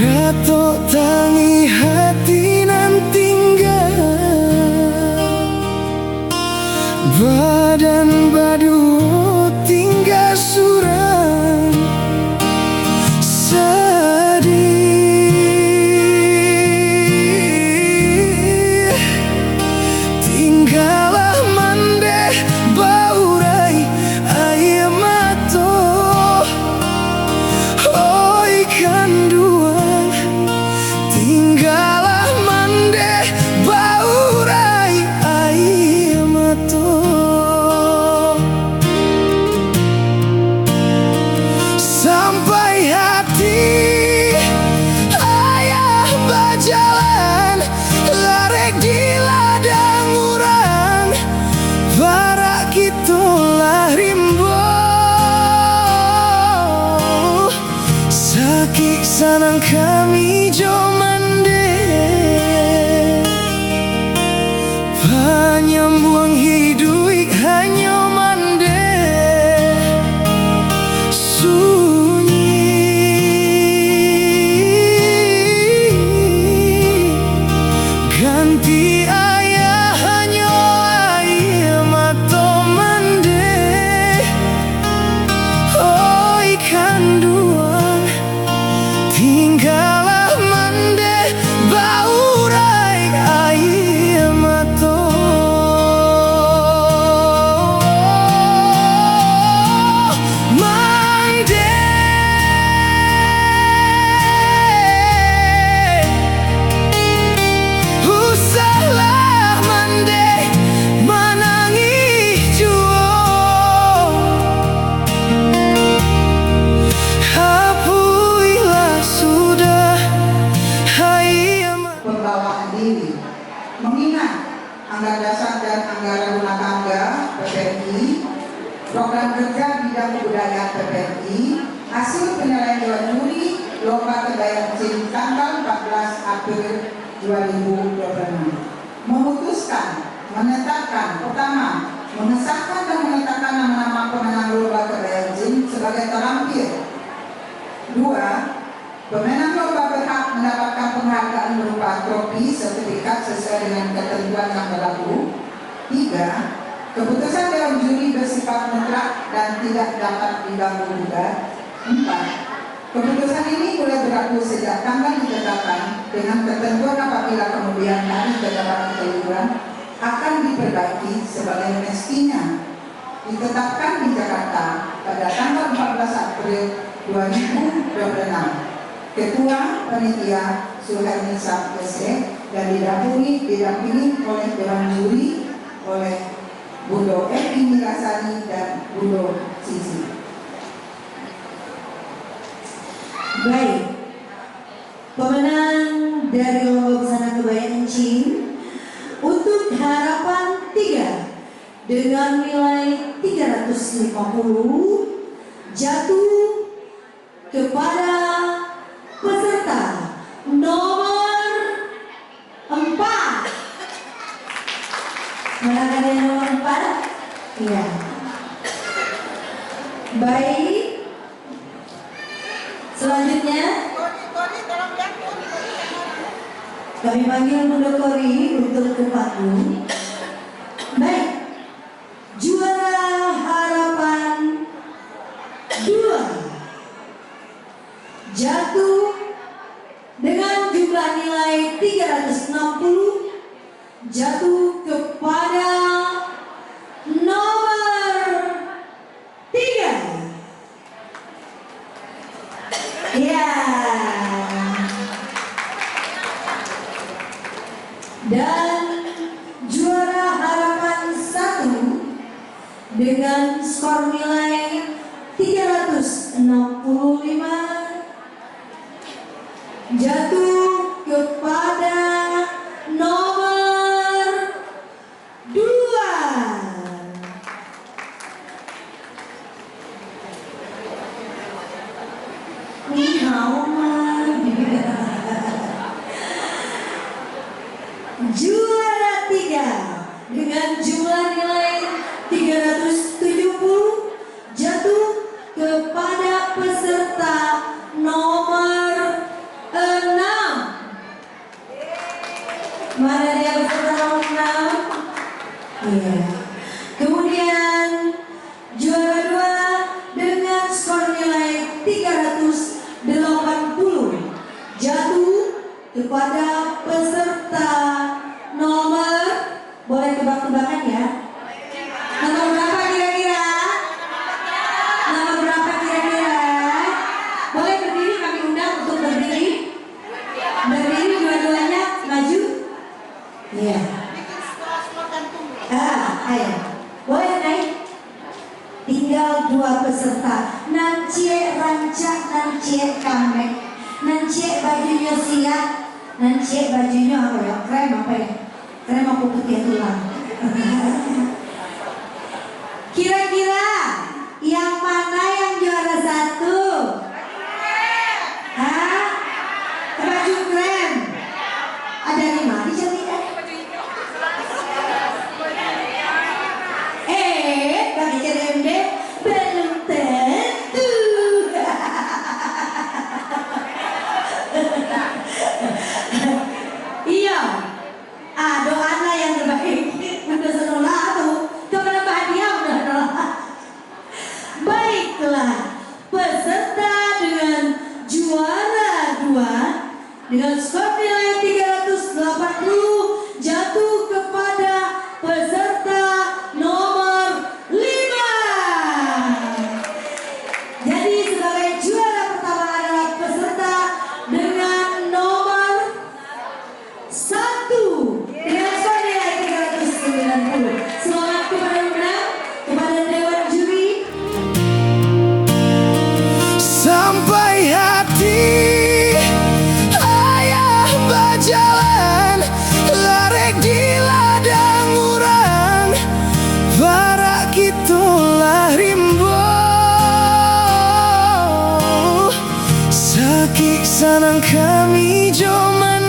Rato tangi hati nan tinggal badan badu tinggal suram sedih. Tinggalah mandeh baurai air mato oi kanduan. Tinggalah mandeh baurai air mato sampai hati ayah berjalan larek di ladang urang barak gitulah rimbo sakit sanang kami jo mande panyambuang hidup hanya mande ganti ayah hanya air mato mande oi kanduan. Tinggalah mande baurai air mato mande usahlah mande menangis juo hapuilah sudah hai Pembawaan diri mengingat anggaran dasar dan anggaran rumah tangga PPRI, program kerja bidang kebudayaan PPRI, hasil penilaian Dewan Juri Lomba Kebaya Jin tanggal 14 April 2026 memutuskan menetapkan pertama, mengesahkan dan menetapkan nama-nama pemenang Lomba Kebaya Jin sebagai terampil. Dua, pemenang lomba berhak mendapatkan penghargaan berupa trofi sertifikat sesuai dengan ketentuan yang berlaku. Tiga, keputusan Dewan Juri bersifat mutlak dan tidak dapat diganggu-gugat. Empat, keputusan ini mulai berlaku sejak tanggal ditetapkan dengan ketentuan apabila kemudian hari terdapat kekeliruan akan diperbaiki sebagai mestinya. Ditetapkan di Jakarta pada tanggal 14 April 2026. Ketua Panitia Suhernisa SE dan didampingi oleh Dewan Juri oleh Budo Epi Mirasani dan Budo Sisi. Baik, pemenang dari Lomba Busana Kebaya Encing untuk harapan 3 dengan nilai 350 jatuh kepada peserta nomor 4. Mana ada yang nomor 4? Iya. Baik. Selanjutnya kami panggil Bunda Kori untuk ke panggung. Baik, juara harapan 2 jatuh dengan jumlah nilai 360 jatuh kepada nomor 3. Ya. Dan juara harapan 1 dengan skor nilai 365 jatuh kepada nomor 2. Ni hao ma. Juara 3 dengan jumlah nilai 370 jatuh kepada peserta Iya. Kemudian juara 2 dengan skor nilai 380 jatuh kepada peserta nomor, boleh tebak-tebakan ya? Nomor berapa kira-kira? Nomor berapa kira-kira? Boleh berdiri, kami undang untuk berdiri. Berdiri dua-duanya, maju. Iya. Ayo. Boleh naik. Tinggal 2 peserta. Nancie rancak, nancie kamek, nancie bajunya siap, nancie bajunya apa ya? Krem apa ya? Krem apa putih tulang? Kira-kira yang mana yang juara 1? Hah? Baju krem. Ada 5 di sini kan? Bagi CDMD belum tentu. Iya. Doanya yang terbaik. Udah senolak tuh. Kepada bahagia udah nolak. Baiklah, peserta dengan juara 2 dengan skor nilai 380 jatuh kepada peserta nomor 5. Jadi sebagai juara pertama adalah peserta dengan nomor 1 dengan skor nilai 390. Semangat kepada undang, kepada dewan juri. Sampai hati ayah berjalan larek di ladang urang barak gitulah rimbo sakit sanang kami joman